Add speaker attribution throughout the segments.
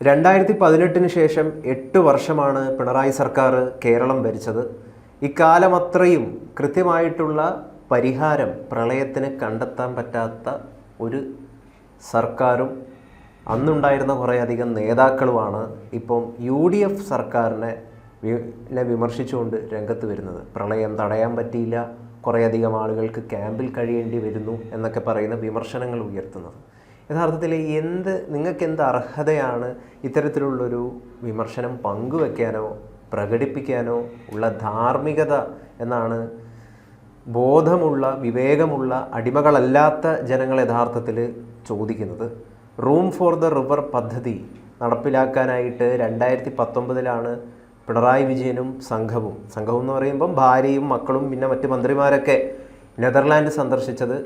Speaker 1: 2018 ശേഷം 8 വർഷമാണ് പിണറായി സർക്കാർ കേരളം ഭരിച്ചത്. ഇക്കാലമത്രയും കൃത്യമായിട്ടുള്ള പരിഹാരം പ്രളയത്തിന് കണ്ടെത്താൻ പറ്റാത്ത ഒരു സർക്കാരും അന്നുണ്ടായിരുന്ന കുറേയധികം നേതാക്കളുമാണ് ഇപ്പം UDF സർക്കാരിനെ വിമർശിച്ചുകൊണ്ട് രംഗത്ത് വരുന്നത്. പ്രളയം തടയാൻ പറ്റിയില്ല, കുറേയധികം ആളുകൾക്ക് ക്യാമ്പിൽ കഴിയേണ്ടി വരുന്നു എന്നൊക്കെ പറയുന്ന വിമർശനങ്ങൾ ഉയർത്തുന്നത്. യഥാർത്ഥത്തിൽ നിങ്ങൾക്ക് എന്ത് അർഹതയാണ് ഇത്തരത്തിലുള്ളൊരു വിമർശനം പങ്കുവെക്കാനോ പ്രകടിപ്പിക്കാനോ ഉള്ള ധാർമ്മികത എന്നാണ് ബോധമുള്ള വിവേകമുള്ള അടിമകളല്ലാത്ത ജനങ്ങൾ യഥാർത്ഥത്തിൽ ചോദിക്കുന്നത്. റൂം ഫോർ ദ റിവർ പദ്ധതി നടപ്പിലാക്കാനായിട്ട് 2019 പിണറായി വിജയനും സംഘവും എന്ന് പറയുമ്പം ഭാര്യയും മക്കളും പിന്നെ മറ്റ് മന്ത്രിമാരൊക്കെ നെതർലാൻഡ് സന്ദർശിച്ചത്.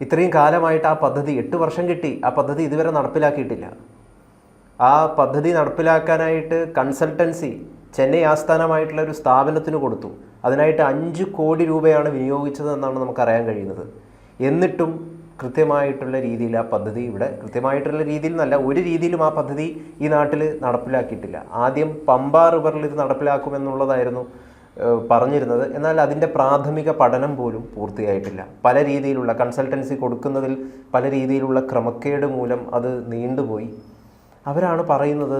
Speaker 1: ഇത്രയും കാലമായിട്ട് ആ പദ്ധതി 8 വർഷം കിട്ടി, ആ പദ്ധതി ഇതുവരെ നടപ്പിലാക്കിയിട്ടില്ല. ആ പദ്ധതി നടപ്പിലാക്കാനായിട്ട് കൺസൾട്ടൻസി ചെന്നൈ ആസ്ഥാനമായിട്ടുള്ള ഒരു സ്ഥാപനത്തിന് കൊടുത്തു. അതിനായിട്ട് 5 കോടി രൂപയാണ് വിനിയോഗിച്ചതെന്നാണ് നമുക്കറിയാൻ കഴിയുന്നത്. എന്നിട്ടും കൃത്യമായിട്ടുള്ള രീതിയിൽ ആ പദ്ധതി ഇവിടെ കൃത്യമായിട്ടുള്ള രീതിയിൽ എന്നല്ല, ഒരു രീതിയിലും ആ പദ്ധതി ഈ നാട്ടിൽ നടപ്പിലാക്കിയിട്ടില്ല. ആദ്യം പമ്പ റിവറിൽ ഇത് നടപ്പിലാക്കുമെന്നുള്ളതായിരുന്നു പറഞ്ഞിരുന്നത്. എന്നാൽ അതിൻ്റെ പ്രാഥമിക പഠനം പോലും പൂർത്തിയായിട്ടില്ല. പല രീതിയിലുള്ള കൺസൾട്ടൻസി കൊടുക്കുന്നതിൽ പല രീതിയിലുള്ള ക്രമക്കേട് മൂലം അത് നീണ്ടുപോയി. അവരാണ് പറയുന്നത്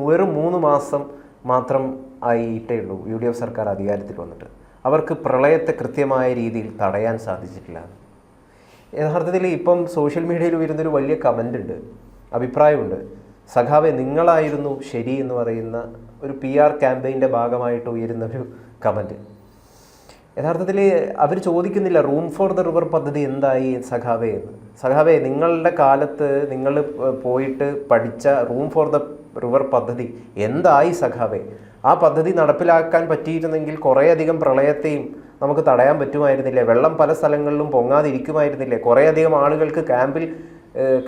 Speaker 1: വെറും 3 മാസം മാത്രം ആയിട്ടേ ഉള്ളൂ UDF സർക്കാർ അധികാരത്തിൽ വന്നിട്ട്, അവർക്ക് പ്രളയത്തെ കൃത്യമായ രീതിയിൽ തടയാൻ സാധിച്ചിട്ടില്ല. യഥാർത്ഥത്തിൽ ഇപ്പം സോഷ്യൽ മീഡിയയിൽ വരുന്നൊരു വലിയ കമൻ്റ് ഉണ്ട്, അഭിപ്രായമുണ്ട്. സഖാവെ നിങ്ങളായിരുന്നു ശരി എന്ന് പറയുന്ന ഒരു PR ക്യാമ്പയിൻ്റെ ഭാഗമായിട്ട് ഉയരുന്ന ഒരു കമൻറ്റ്. യഥാർത്ഥത്തിൽ അവർ ചോദിക്കുന്നില്ല റൂം ഫോർ ദ റിവർ പദ്ധതി എന്തായി സഖാവേ എന്ന്. സഖാവേ നിങ്ങളുടെ കാലത്ത് നിങ്ങൾ പോയിട്ട് പഠിച്ച റൂം ഫോർ ദ റിവർ പദ്ധതി എന്തായി സഖാവേ? ആ പദ്ധതി നടപ്പിലാക്കാൻ പറ്റിയിരുന്നെങ്കിൽ കുറേയധികം പ്രളയത്തെയും നമുക്ക് തടയാൻ പറ്റുമായിരുന്നില്ലേ? വെള്ളം പല സ്ഥലങ്ങളിലും പൊങ്ങാതിരിക്കുമായിരുന്നില്ലേ? കുറേയധികം ആളുകൾക്ക് ക്യാമ്പിൽ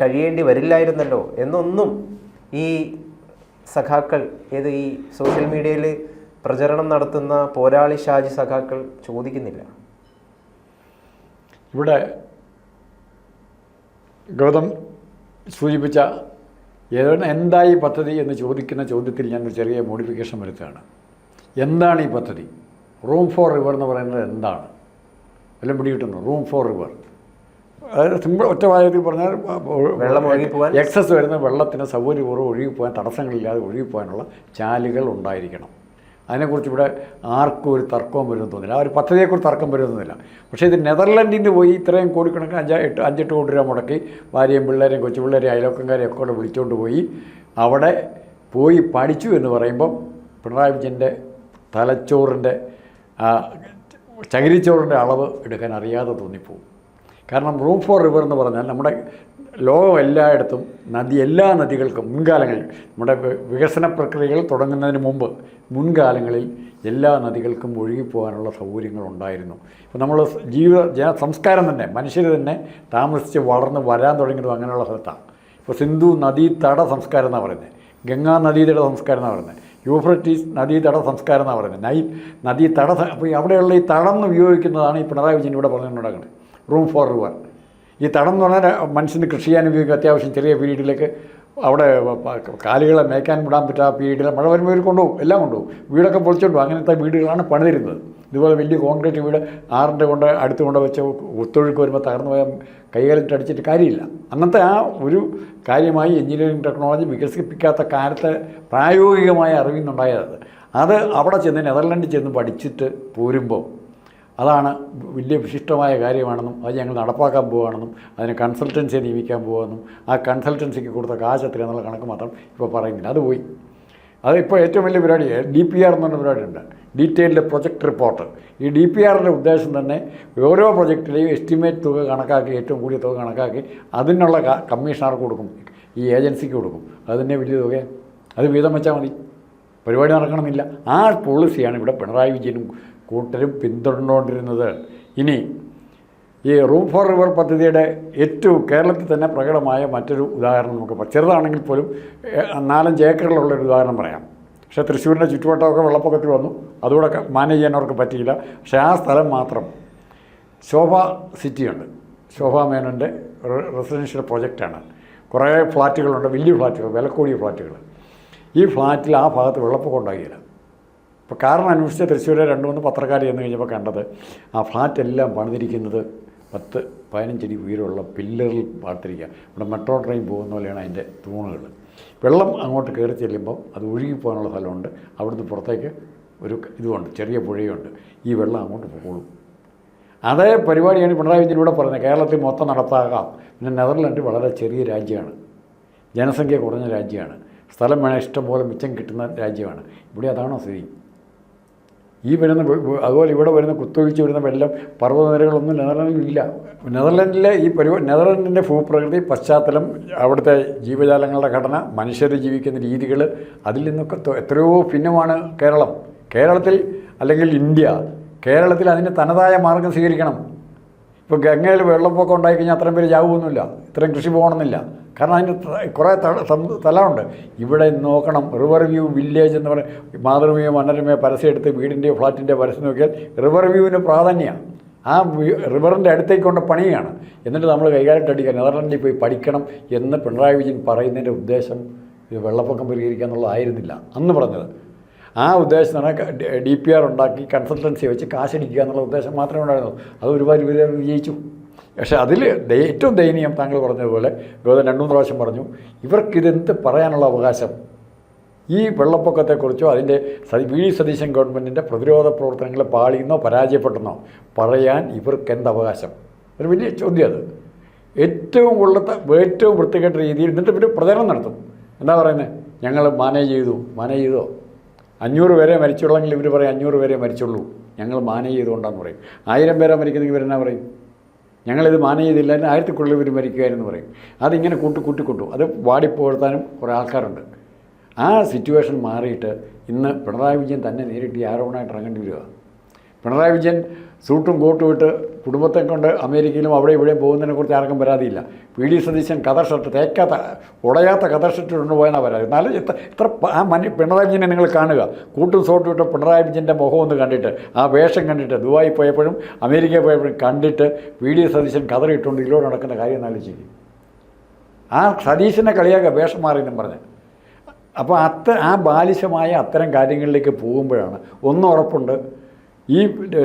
Speaker 1: കഴിയേണ്ടി വരില്ലായിരുന്നല്ലോ എന്നൊന്നും ഈ സഖാക്കൾ ഈ സോഷ്യൽ മീഡിയയിൽ പ്രചരണം നടത്തുന്ന പോരാളി ഷാജി സഖാക്കൾ ചോദിക്കുന്നില്ല.
Speaker 2: ഇവിടെ ഗൗതം സൂചിപ്പിച്ച എന്തായി പദ്ധതി എന്ന് ചോദിക്കുന്ന ചോദ്യത്തിൽ ഞാൻ ഒരു ചെറിയ മോഡിഫിക്കേഷൻ വരുത്തുകയാണ്. എന്താണ് ഈ പദ്ധതി? റൂം ഫോർ റിവർ എന്ന് പറയുന്നത് എന്താണ്? എല്ലാം പിടികിട്ടുന്നു. റൂം ഫോർ റിവർ അതായത് സിമ്പിൾ ഒറ്റ വാചകത്തിൽ പറഞ്ഞാൽ
Speaker 1: വെള്ളം ഒഴുകിപ്പോകാൻ,
Speaker 2: എക്സസ് വരുന്ന വെള്ളത്തിന് സൗകര്യപൂർവ്വം ഒഴുകിപ്പോകാൻ, തടസ്സങ്ങളില്ലാതെ ഒഴുകിപ്പോകാനുള്ള ചാലുകൾ ഉണ്ടായിരിക്കണം. അതിനെക്കുറിച്ച് ഇവിടെ ആർക്കും ഒരു തർക്കവും വരുമെന്ന് തോന്നില്ല. ആ ഒരു പദ്ധതിയെക്കുറിച്ച് തർക്കം വരുന്നില്ല. പക്ഷേ ഇത് നെതർലൻഡിന് പോയി ഇത്രയും കോടിക്കണക്കിന് 5-8 കോടി രൂപ മുടക്കി ഭാര്യയും പിള്ളേരെയും കൊച്ചുപിള്ളേരെയും അയൽവക്കക്കാരെയും ഒക്കെ കൂടെ വിളിച്ചുകൊണ്ട് പോയി അവിടെ പോയി പഠിച്ചു എന്ന് പറയുമ്പം പിണറായി വിജയൻ്റെ തലച്ചോറിൻ്റെ ചകിരിച്ചോറിൻ്റെ അളവ് എടുക്കാൻ അറിയാതെ തോന്നിപ്പോവും. കാരണം റൂം ഫോർ റിവർ എന്ന് പറഞ്ഞാൽ നമ്മുടെ ലോകം എല്ലായിടത്തും എല്ലാ നദികൾക്കും മുൻകാലങ്ങളിൽ നമ്മുടെ വികസന പ്രക്രിയകൾ തുടങ്ങുന്നതിന് മുമ്പ് മുൻകാലങ്ങളിൽ എല്ലാ നദികൾക്കും ഒഴുകിപ്പോകാനുള്ള സൗകര്യങ്ങളുണ്ടായിരുന്നു. ഇപ്പോൾ നമ്മൾ സംസ്കാരം തന്നെ മനുഷ്യർ തന്നെ താമസിച്ച് വളർന്ന് വരാൻ തുടങ്ങിയത് അങ്ങനെയുള്ള സ്ഥലത്താണ്. ഇപ്പോൾ സിന്ധു നദീതട സംസ്കാരം എന്നാണ് പറയുന്നത്, ഗംഗാ നദീതട സംസ്കാരം എന്നാണ് പറയുന്നത്, യൂഫ്രട്ടീസ് നദീതട സംസ്കാരം എന്നാണ് പറയുന്നത്, നൈൽ നദീതട. അപ്പോൾ അവിടെയുള്ള ഈ തടം എന്ന് ഉപയോഗിക്കുന്നതാണ് ഈ പിണറായി വിജയൻ ഇവിടെ പറഞ്ഞുകൊണ്ടാകുന്നത് റൂം ഫോർ റിവർ. ഈ തടം എന്ന് പറഞ്ഞാൽ മനുഷ്യന് കൃഷി ചെയ്യാൻ ഉപയോഗിക്കും. അത്യാവശ്യം ചെറിയ പീരീഡിലേക്ക് അവിടെ കാലുകളെ മേയ്ക്കാൻ വിടാൻ പറ്റുക പീരീഡിൽ മഴ വരുമ്പോൾ ഇവർ കൊണ്ടുപോകും, എല്ലാം കൊണ്ടുപോകും. വീടൊക്കെ പൊളിച്ചുകൊണ്ടു അങ്ങനത്തെ വീടുകളാണ് പണിതിരുന്നത്. ഇതുപോലെ വലിയ കോൺക്രീറ്റ് വീട് ആറിൻ്റെ അടുത്ത് കൊണ്ട് വെച്ച് ഒത്തൊഴുക്ക് വരുമ്പോൾ തകർന്നു പോയാൽ കൈകാലിട്ട് അടിച്ചിട്ട് കാര്യമില്ല. അന്നത്തെ ആ ഒരു കാര്യമായി എഞ്ചിനീയറിംഗ് ടെക്നോളജി വികസിപ്പിക്കാത്ത കാലത്ത് പ്രായോഗികമായ അറിവിന്നുണ്ടായത്. അത് അവിടെ ചെന്ന് നെതർലൻഡിൽ ചെന്ന് പഠിച്ചിട്ട് പോരുമ്പോൾ അതാണ് വലിയ വിശിഷ്ടമായ കാര്യമാണെന്നും അത് ഞങ്ങൾ നടപ്പാക്കാൻ പോവുകയാണെന്നും അതിന് കൺസൾട്ടൻസിയെ നിയമിക്കാൻ പോകുമെന്നും ആ കൺസൾട്ടൻസിക്ക് കൊടുത്ത കാശ് എത്ര എന്നുള്ള കണക്ക് മാത്രം ഇപ്പോൾ പറയുന്നില്ല. അത് പോയി. അതിപ്പോൾ ഏറ്റവും വലിയ പരിപാടി DPR എന്ന് പറഞ്ഞ പരിപാടിയുണ്ട്, ഡീറ്റെയിൽഡ് പ്രൊജക്ട് റിപ്പോർട്ട്. ഈ DPRൻ്റെ ഉദ്ദേശം തന്നെ ഓരോ പ്രൊജക്റ്റിലെയും എസ്റ്റിമേറ്റ് തുക കണക്കാക്കി, ഏറ്റവും കൂടിയ തുക കണക്കാക്കി അതിനുള്ള കമ്മീഷണർക്ക് കൊടുക്കും, ഈ ഏജൻസിക്ക് കൊടുക്കും. അത് തന്നെ വലിയ തുകയാണ്. അത് വീതം വെച്ചാൽ മതി, പരിപാടി നടക്കണമെന്നില്ല. ആ പോളിസിയാണ് ഇവിടെ പിണറായി വിജയനും കൂട്ടരും പിന്തുടർന്നുകൊണ്ടിരുന്നത്. ഇനി ഈ റൂം ഫോർ റിവർ പദ്ധതിയുടെ ഏറ്റവും കേരളത്തിൽ തന്നെ പ്രകടമായ മറ്റൊരു ഉദാഹരണം നമുക്ക് ചെറുതാണെങ്കിൽ പോലും 4-5 ഏക്കറിലുള്ളൊരു ഉദാഹരണം പറയാം. പക്ഷേ തൃശ്ശൂരിൻ്റെ ചുറ്റുവട്ടമൊക്കെ വെള്ളപ്പൊക്കത്തിൽ വന്നു, അതുകൂടെ മാനേജ് ചെയ്യാൻ അവർക്ക് പറ്റിയില്ല. പക്ഷേ ആ സ്ഥലം മാത്രം ശോഭ സിറ്റിയുണ്ട്, ശോഭ മേനോൻ്റെ റെസിഡൻഷ്യൽ പ്രോജക്റ്റാണ്. കുറേ ഫ്ലാറ്റുകളുണ്ട്, വലിയ ഫ്ലാറ്റുകൾ, വില കൂടിയ ഫ്ലാറ്റുകൾ. ഈ ഫ്ലാറ്റിൽ ആ ഭാഗത്ത് വെള്ളപ്പൊക്കം ഉണ്ടാകില്ല. ഇപ്പോൾ കാരണം അന്വേഷിച്ച് തൃശ്ശൂരെ 2-3 പത്രക്കാർ ചെന്ന് കഴിഞ്ഞപ്പോൾ കണ്ടത് ആ ഫ്ലാറ്റെല്ലാം പണിതിരിക്കുന്നത് 10-15 അടി ഉയരമുള്ള പില്ലറിൽ പാർത്തിരിക്കുക. ഇവിടെ മെട്രോ ട്രെയിൻ പോകുന്ന പോലെയാണ് അതിൻ്റെ തൂണുകൾ. വെള്ളം അങ്ങോട്ട് കയറി ചെല്ലുമ്പോൾ അത് ഒഴുകിപ്പോകാനുള്ള സ്ഥലമുണ്ട്. അവിടുന്ന് പുറത്തേക്ക് ഒരു ഇതുമുണ്ട്, ചെറിയ പുഴയുണ്ട്. ഈ വെള്ളം അങ്ങോട്ട് പോകും. അതേ പരിപാടിയാണ് പിണറായി വിജയൻ ഇവിടെ പറയുന്നത്. കേരളത്തിൽ മൊത്തം നടപ്പാകാം. പിന്നെ നെതർലൻഡ് വളരെ ചെറിയ രാജ്യമാണ്, ജനസംഖ്യ കുറഞ്ഞ രാജ്യമാണ്, സ്ഥലം വേണേൽ ഇഷ്ടംപോലെ മിച്ചം കിട്ടുന്ന രാജ്യമാണ്. ഇവിടെ അതാണോ സ്ഥിതി? ഈ വരുന്ന അതുപോലെ ഇവിടെ വരുന്ന കുത്തൊഴിച്ച് വരുന്ന വെള്ളം, പർവ്വതനിരകളൊന്നും നെതർലൻഡിലില്ല. നെതർലൻഡിലെ ഈ നെതർലൻഡിൻ്റെ ഭൂപ്രകൃതി, പശ്ചാത്തലം, അവിടുത്തെ ജീവജാലങ്ങളുടെ ഘടന, മനുഷ്യർ ജീവിക്കുന്ന രീതികൾ, അതിൽ നിന്നൊക്കെ എത്രയോ ഭിന്നമാണ് കേരളം. കേരളത്തിൽ അല്ലെങ്കിൽ ഇന്ത്യ, കേരളത്തിൽ അതിന് തനതായ മാർഗം സ്വീകരിക്കണം. ഇപ്പോൾ ഗംഗയിൽ വെള്ളപ്പൊക്കം ഉണ്ടായിക്കഴിഞ്ഞാൽ അത്രയും പേര് ചാവുമൊന്നുമില്ല, ഇത്രയും കൃഷി പോകണമെന്നില്ല. കാരണം അതിന് കുറേ സ്ഥലമുണ്ട്. ഇവിടെ നോക്കണം, റിവർ വ്യൂ വില്ലേജ് എന്ന് പറയും. മാതൃഭൂമിയോ മനോരമയോ പരസ്യം എടുത്ത് വീടിൻ്റെയോ ഫ്ലാറ്റിൻ്റെ പരസ്യം നോക്കിയാൽ റിവർ വ്യൂവിന് പ്രാധാന്യമാണ്. ആ റിവറിൻ്റെ അടുത്തേക്ക് കൊണ്ട് പണിയാണ്. എന്നിട്ട് നമ്മൾ കൈകാലിട്ടടിക്കുക, നെതർലൻഡിൽ പോയി പഠിക്കണം എന്ന് പിണറായി വിജയൻ പറയുന്നതിൻ്റെ ഉദ്ദേശം ഇത് വെള്ളപ്പൊക്കം പരിഹരിക്കുക എന്നുള്ളതായിരുന്നില്ല അന്ന് പറഞ്ഞത്. ആ ഉദ്ദേശം എന്ന് പറഞ്ഞാൽ DPR ഉണ്ടാക്കി കൺസൾട്ടൻസി വെച്ച് കാശടിക്കുക എന്നുള്ള ഉദ്ദേശം മാത്രമേ ഉണ്ടായിരുന്നു. അത് ഒരുപാട് പേര് വിജയിച്ചു. പക്ഷേ അതിൽ ഏറ്റവും ദയനീയം താങ്കൾ പറഞ്ഞതുപോലെ 2-3 പ്രാവശ്യം പറഞ്ഞു, ഇവർക്കിതെന്ത് പറയാനുള്ള അവകാശം? ഈ വെള്ളപ്പൊക്കത്തെക്കുറിച്ചോ അതിൻ്റെ VD സതീശൻ ഗവൺമെൻറ്റിൻ്റെ പ്രതിരോധ പ്രവർത്തനങ്ങൾ പാളിയെന്നോ പരാജയപ്പെട്ടെന്നോ പറയാൻ ഇവർക്കെന്ത് അവകാശം? ഒരു വലിയ ചോദ്യം അത്. ഏറ്റവും വൃത്തികെട്ട രീതിയിൽ എന്നിട്ട് ഇവർ പ്രചരണം നടത്തും. എന്താ പറയുന്നത്? ഞങ്ങൾ മാനേജ് ചെയ്തോ? 500 പേരെ മരിച്ചുള്ളെങ്കിൽ ഇവർ പറയും 500 പേരെ മരിച്ചുള്ളൂ, ഞങ്ങൾ മാനേജ് ചെയ്തുകൊണ്ടാന്ന് പറയും. 1000 പേരെ മരിക്കുന്നെങ്കിൽ ഇവരെന്നാ പറയും? ഞങ്ങളിത് മാനേജ് ചെയ്തില്ലായിരുന്നു, 1000-ക്കുള്ളിൽ ഇവർ മരിക്കുമായിരുന്നു പറയും. അതിങ്ങനെ കൂട്ടും. അത് വാടിപ്പോഴ്ത്താനും കുറേ ആൾക്കാരുണ്ട്. ആ സിറ്റുവേഷൻ മാറിയിട്ട് ഇന്ന് പിണറായി വിജയൻ തന്നെ നേരിട്ട് ഈ ആരോപണമായിട്ട് ഇറങ്ങേണ്ടി വരിക. പിണറായി വിജയൻ സൂട്ടും കോട്ടും ഇട്ട് കുടുംബത്തെ കൊണ്ട് അമേരിക്കയിലും അവിടെ ഇവിടെയും പോകുന്നതിനെക്കുറിച്ച് ആർക്കും പരാതിയില്ല. VD സതീശൻ കതർ ഷർട്ട് ഉടയാത്ത കതർ ഷർട്ട് കൊണ്ടുപോയെന്നാണ് പരാതി. എന്നാലും ഇത്ര പിണറായി വിജയനെ നിങ്ങൾ കാണുക. കൂട്ടും സോട്ടും ഇട്ട് പിണറായി വിജയൻ്റെ മുഖം ഒന്ന് കണ്ടിട്ട്, ആ വേഷം കണ്ടിട്ട്, ദുബായി പോയപ്പോഴും അമേരിക്കയിൽ പോയപ്പോഴും കണ്ടിട്ട് VD സതീശൻ കതർ ഇട്ടുകൊണ്ട് ഇതിലൂടെ നടക്കുന്ന കാര്യം എന്നാലോചിക്കും. ആ സതീശനെ കളിയാക്കുക വേഷം മാറിയെന്നും പറഞ്ഞ്. അപ്പോൾ ആ ബാലിശമായ അത്തരം കാര്യങ്ങളിലേക്ക് പോകുമ്പോഴാണ് ഒന്ന് ഉറപ്പുണ്ട്, ഈ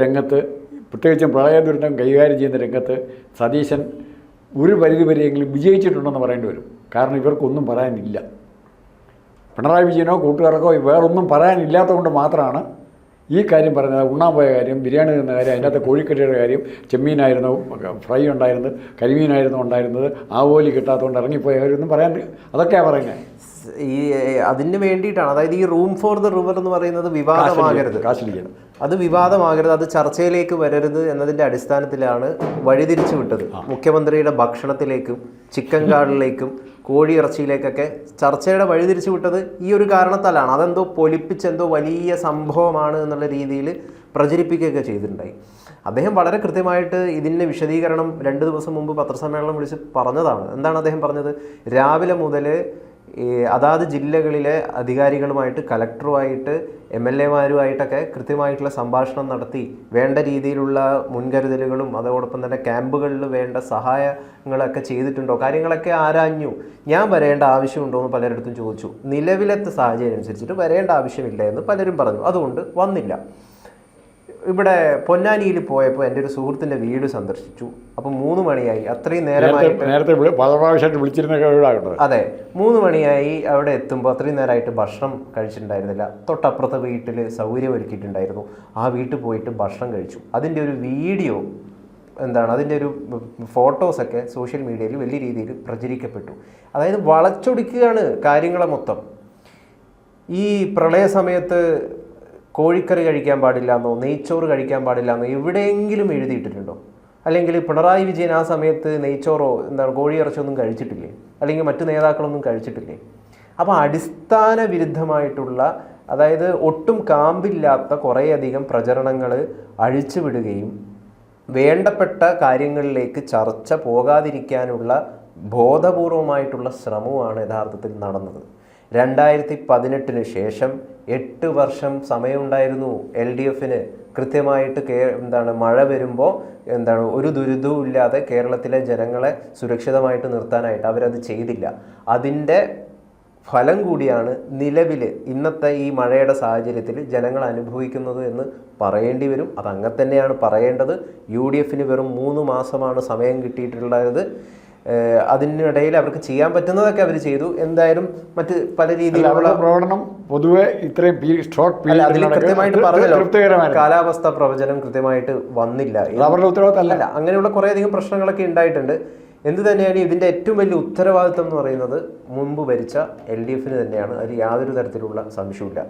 Speaker 2: രംഗത്ത് പ്രത്യേകിച്ചും പ്രളയ ദുരന്തം കൈകാര്യം ചെയ്യുന്ന രംഗത്ത് സതീശൻ ഒരു പരിധി വരെയെങ്കിലും വിജയിച്ചിട്ടുണ്ടെന്ന് പറയേണ്ടി വരും. കാരണം ഇവർക്കൊന്നും പറയാനില്ല. പിണറായി വിജയനോ കൂട്ടുകാർക്കോ വേറൊന്നും പറയാനില്ലാത്തത് കൊണ്ട് മാത്രമാണ് ഈ കാര്യം പറയുന്നത്. ഉണ്ണാൻ പോയ കാര്യം, ബിരിയാണി തിന്ന കാര്യം, അതിൻ്റെ അകത്ത് കോഴിക്കറിയുടെ കാര്യം, ചെമ്മീനായിരുന്നു ഫ്രൈ ഉണ്ടായിരുന്നത്, കരിമീനായിരുന്നു ഉണ്ടായിരുന്നത്, ആവോലി കിട്ടാത്തതുകൊണ്ട് ഇറങ്ങിപ്പോയ കാര്യമൊന്നും പറയാൻ, അതൊക്കെയാണ് പറയുന്നത്.
Speaker 1: ഈ അതിന് വേണ്ടിയിട്ടാണ്. അതായത് ഈ റൂം ഫോർ ദ റിവർ എന്ന് പറയുന്നത് വിവാദമാകരുത്, അത് വിവാദമാകരുത്, അത് ചർച്ചയിലേക്ക് വരരുത് എന്നതിൻ്റെ അടിസ്ഥാനത്തിലാണ് വഴിതിരിച്ചു വിട്ടത്. മുഖ്യമന്ത്രിയുടെ ഭക്ഷണത്തിലേക്കും ചിക്കൻ കാർഡിലേക്കും കോഴിയിറച്ചിയിലേക്കൊക്കെ ചർച്ചയുടെ വഴിതിരിച്ചു വിട്ടത് ഈ ഒരു കാരണത്താലാണ്. അതെന്തോ പൊലിപ്പിച്ചെന്തോ വലിയ സംഭവമാണ് എന്നുള്ള രീതിയിൽ പ്രചരിപ്പിക്കുകയൊക്കെ ചെയ്തിട്ടുണ്ടായി. അദ്ദേഹം വളരെ കൃത്യമായിട്ട് ഇതിൻ്റെ വിശദീകരണം 2 ദിവസം മുമ്പ് പത്രസമ്മേളനം വിളിച്ച് പറഞ്ഞതാണ്. എന്താണ് അദ്ദേഹം പറഞ്ഞത്? രാവിലെ മുതൽ അതാത് ജില്ലകളിലെ അധികാരികളുമായിട്ട്, കലക്ടറുമായിട്ട്, MLA-മാരുമായിട്ടൊക്കെ കൃത്യമായിട്ടുള്ള സംഭാഷണം നടത്തി വേണ്ട രീതിയിലുള്ള മുൻകരുതലുകളും അതോടൊപ്പം തന്നെ ക്യാമ്പുകളിൽ വേണ്ട സഹായങ്ങളൊക്കെ ചെയ്തിട്ടുണ്ടോ, കാര്യങ്ങളൊക്കെ ആരാഞ്ഞു. ഞാൻ വരേണ്ട ആവശ്യമുണ്ടോ എന്ന് പലരിടത്തും ചോദിച്ചു. നിലവിലത്തെ സാഹചര്യം അനുസരിച്ചിട്ട് വരേണ്ട ആവശ്യമില്ല എന്ന് പലരും പറഞ്ഞു. അതുകൊണ്ട് വന്നില്ല. ഇവിടെ പൊന്നാനിയിൽ പോയപ്പോൾ എൻ്റെ ഒരു സുഹൃത്തിൻ്റെ വീട് സന്ദർശിച്ചു. അപ്പോൾ 3 മണിയായി. അത്രയും നേരമായിട്ട്
Speaker 2: വിളിച്ചിരുന്ന
Speaker 1: അതെ 3 മണിയായി അവിടെ എത്തുമ്പോൾ അത്രയും നേരമായിട്ട് ഭക്ഷണം കഴിച്ചിട്ടുണ്ടായിരുന്നില്ല. തൊട്ടപ്പുറത്തെ വീട്ടിൽ സൗകര്യം ഒരുക്കിയിട്ടുണ്ടായിരുന്നു. ആ വീട്ടിൽ പോയിട്ട് ഭക്ഷണം കഴിച്ചു. അതിൻ്റെ ഒരു വീഡിയോ അതിൻ്റെ ഒരു ഫോട്ടോസൊക്കെ സോഷ്യൽ മീഡിയയിൽ വലിയ രീതിയിൽ പ്രചരിക്കപ്പെട്ടു. അതായത് വളച്ചൊടിക്കുകയാണ് കാര്യങ്ങളെ മൊത്തം. ഈ പ്രളയ സമയത്ത് കോഴിക്കറി കഴിക്കാൻ പാടില്ല എന്നോ നെയ്ച്ചോറ് കഴിക്കാൻ പാടില്ല എന്നോ എവിടെയെങ്കിലും എഴുതിയിട്ടിട്ടുണ്ടോ? അല്ലെങ്കിൽ പിണറായി വിജയൻ ആ സമയത്ത് നെയ്ച്ചോറോ കോഴിയിറച്ചിയൊന്നും കഴിച്ചിട്ടില്ലേ? അല്ലെങ്കിൽ മറ്റു നേതാക്കളൊന്നും കഴിച്ചിട്ടില്ലേ? അപ്പോൾ അടിസ്ഥാന വിരുദ്ധമായിട്ടുള്ള, അതായത് ഒട്ടും കാമ്പില്ലാത്ത കുറേയധികം പ്രചരണങ്ങൾ അഴിച്ചുവിടുകയും വേണ്ടപ്പെട്ട കാര്യങ്ങളിലേക്ക് ചർച്ച പോകാതിരിക്കാനുള്ള ബോധപൂർവമായിട്ടുള്ള ശ്രമവുമാണ് യഥാർത്ഥത്തിൽ നടന്നത്. 2018 ശേഷം 8 വർഷം സമയമുണ്ടായിരുന്നു LDFന് കൃത്യമായിട്ട് മഴ വരുമ്പോൾ ഒരു ദുരിതവും ഇല്ലാതെ കേരളത്തിലെ ജനങ്ങളെ സുരക്ഷിതമായിട്ട് നിർത്താനായിട്ട്. അവരത് ചെയ്തില്ല. അതിൻ്റെ ഫലം കൂടിയാണ് നിലവിൽ ഇന്നത്തെ ഈ മഴയുടെ സാഹചര്യത്തിൽ ജനങ്ങൾ അനുഭവിക്കുന്നത് എന്ന് പറയേണ്ടി വരും. അതങ്ങനെ തന്നെയാണ് പറയേണ്ടത്. UDFന് വെറും 3 മാസമാണ് സമയം കിട്ടിയിട്ടുള്ളത്. അതിനിടയിൽ അവർക്ക് ചെയ്യാൻ പറ്റുന്നതൊക്കെ അവർ ചെയ്തു. എന്തായാലും മറ്റ് പല രീതിയിലുള്ള
Speaker 2: പ്രകടനം പൊതുവെ ഇത്രയും ഷോർട്ട്
Speaker 1: അതിൽ കൃത്യമായിട്ട് പറഞ്ഞല്ലോ, കാലാവസ്ഥ പ്രവചനം കൃത്യമായിട്ട് വന്നില്ല.
Speaker 2: അവരുടെ ഉത്തരവാദിത്തമല്ല.
Speaker 1: അങ്ങനെയുള്ള കുറേയധികം പ്രശ്നങ്ങളൊക്കെ ഉണ്ടായിട്ടുണ്ട്. എന്ത് തന്നെയാണ് ഇതിൻ്റെ ഏറ്റവും വലിയ ഉത്തരവാദിത്തം എന്ന് പറയുന്നത് മുമ്പ് ഭരിച്ച LDFന് തന്നെയാണ്. അതിൽ യാതൊരു തരത്തിലുള്ള സംശയമില്ല.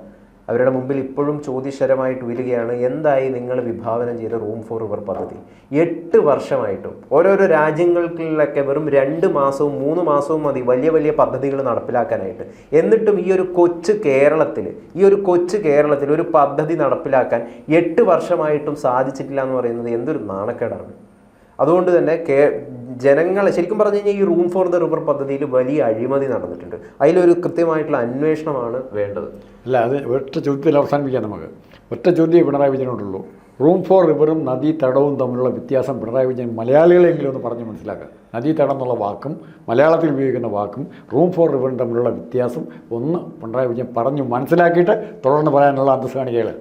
Speaker 1: അവരുടെ മുമ്പിൽ ഇപ്പോഴും ചോദ്യശരമായിട്ട് വരികയാണ്, എന്തായി നിങ്ങൾ വിഭാവനം ചെയ്ത റൂം ഫോർ റിവർ പദ്ധതി? 8 വർഷമായിട്ടും ഓരോരോ രാജ്യങ്ങളിലൊക്കെ വെറും 2 മാസവും 3 മാസവും മതി വലിയ വലിയ പദ്ധതികൾ നടപ്പിലാക്കാനായിട്ട്. എന്നിട്ടും ഈ ഒരു കൊച്ചു കേരളത്തിൽ ഒരു പദ്ധതി നടപ്പിലാക്കാൻ 8 വർഷമായിട്ടും സാധിച്ചിട്ടില്ല എന്ന് പറയുന്നത് എന്തൊരു നാണക്കേടാണ്. അതുകൊണ്ട് തന്നെ ജനങ്ങളെ ശരിക്കും പറഞ്ഞു കഴിഞ്ഞാൽ ഈ റൂം ഫോർ ദ റിവർ പദ്ധതിയിൽ വലിയ അഴിമതി നടന്നിട്ടുണ്ട്. അതിലൊരു കൃത്യമായിട്ടുള്ള അന്വേഷണമാണ് വേണ്ടത്.
Speaker 2: അല്ല, അത് ഒറ്റ ചോദ്യത്തിൽ അവസാനിപ്പിക്കാം. നമുക്ക് ഒറ്റ ചോദ്യം പിണറായി വിജയനോടുള്ളൂ. റൂം ഫോർ റിവറും നദീതടവും തമ്മിലുള്ള വ്യത്യാസം പിണറായി വിജയൻ മലയാളികളെങ്കിലും ഒന്ന് പറഞ്ഞ് മനസ്സിലാക്കുക. നദീതടം എന്നുള്ള വാക്കും മലയാളത്തിൽ ഉപയോഗിക്കുന്ന വാക്കും റൂം ഫോർ റിവറും തമ്മിലുള്ള വ്യത്യാസം ഒന്ന് പിണറായി വിജയൻ പറഞ്ഞു മനസ്സിലാക്കിയിട്ട് തുടർന്ന് പറയാനുള്ള അന്തസ്സ് കാണിക്കുകകൾ.